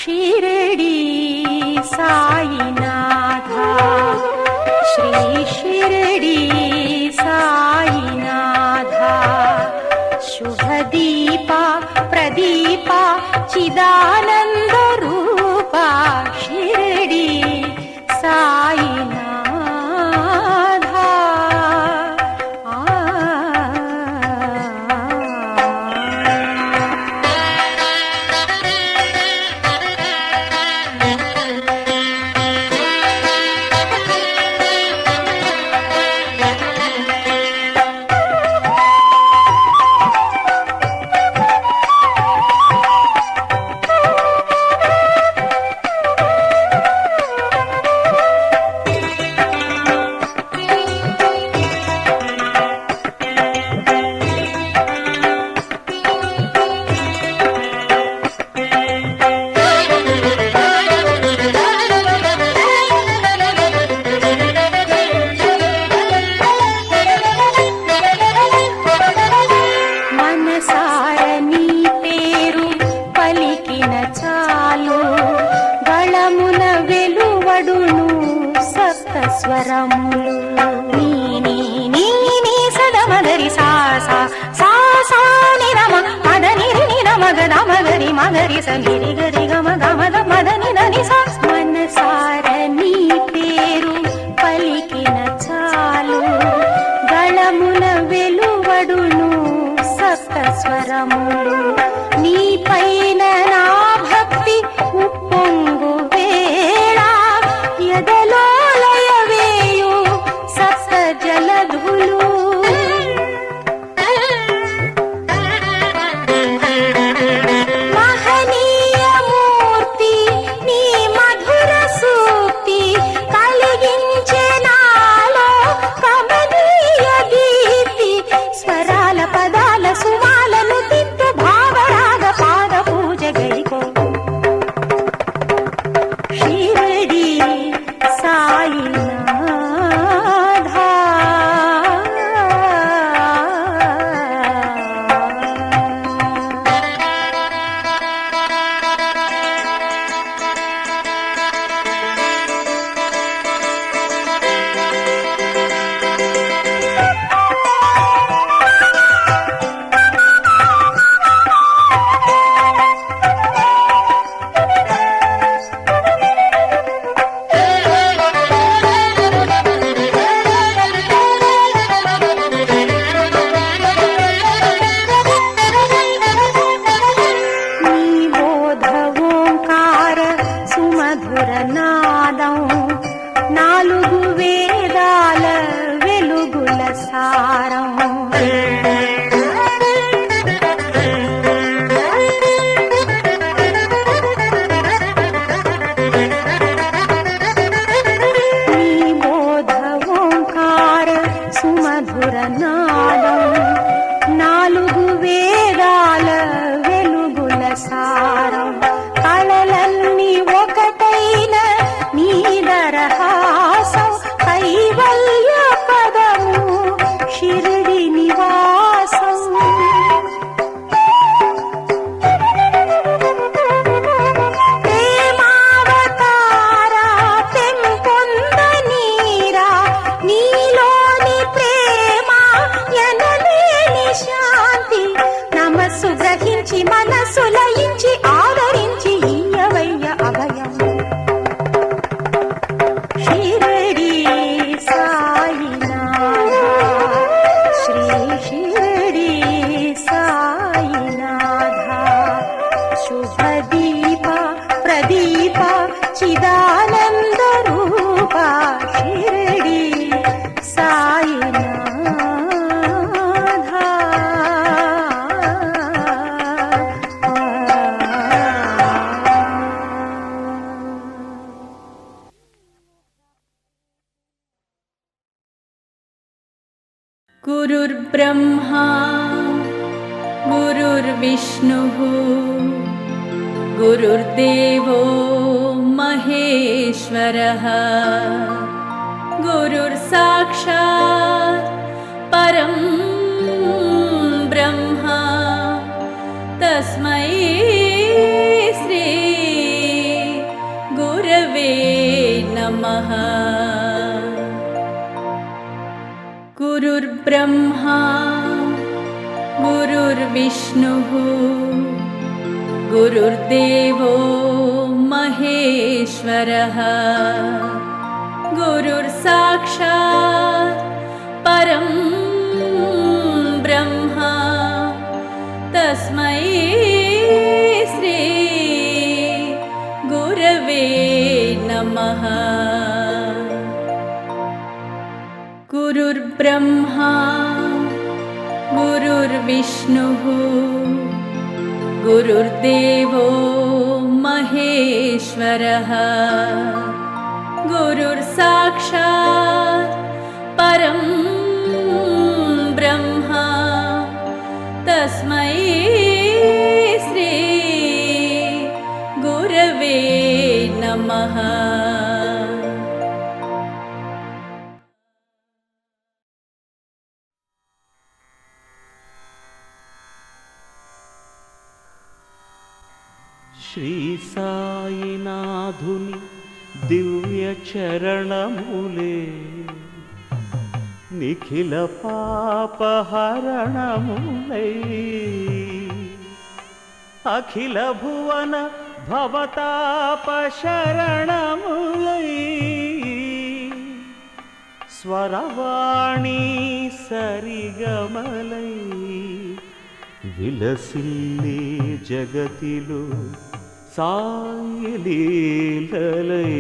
शिरडी साईनाथा, श्री शिरडी साईनाथा, शुभदीपा प्रदीपा चिदानंद रूपा शिरडी साईनाथा। స్వరములు నీ నీ నీ నీ సదమగరి సా సా సా సా ని రమ మద ని ని రమ గద మగరి మగరి స ని రి గరి గమ గమ ద మద ని ని సా మనసార నీ పేరు పలికిన చాలు గళమున వెలువడును సప్త స్వరములు నీ పైన నా భక్తి ఉప్పొంగు వేళ ఎదలో నాలుగు వేదాల వెలుగుల సారం నీ బోధ ఓంకార సుమధుర నాదం నాలుగు వేదాల వెలుగుల సారం కళలన్నీ ఒకటైన నీదరహాసం కైవల్య పదము షిరిడి నివాసం ప్రేమావతార పెంపొంద నీరా నీలోని ప్రేమ ఎనలేని శాంతి నమస్సు గ్రహించి మనసు లయించి ఆదరించి ఇయ్యవయ్య అభయం शिरडी साईनाथा, श्री शिरडी साईनाथा, शुभदीपा प्रदीपा चिदानंद रूपा शिरडी साईनाथा। गुरुर्ब्रह्मा गुरुर्विष्णुः गुरुर्देवो महेश्वरः गुरुर्साक्षात् परं ब्रह्म तस्मै श्री गुरुर्विष्णुः गुरुर्देवो महेश्वरः गुरुर्साक्षात् परं ब्रह्मा तस्मै श्री गुरवे नमः। गुरुर्ब्रह्मा गुरुर्विष्णुः गुरुर्देवो महेश्वरः गुरुर्साक्षात् परं ब्रह्मा तस्मै श्री गुरवे नमः। శ్రీ సాయినాథుని దివ్య చరణములే నిఖిల పాపహరణములై అఖిల భువన భవతాప శరణములై స్వరవాణి సరిగమలై విలసిల్లే జగతిలో సాయి లీలలై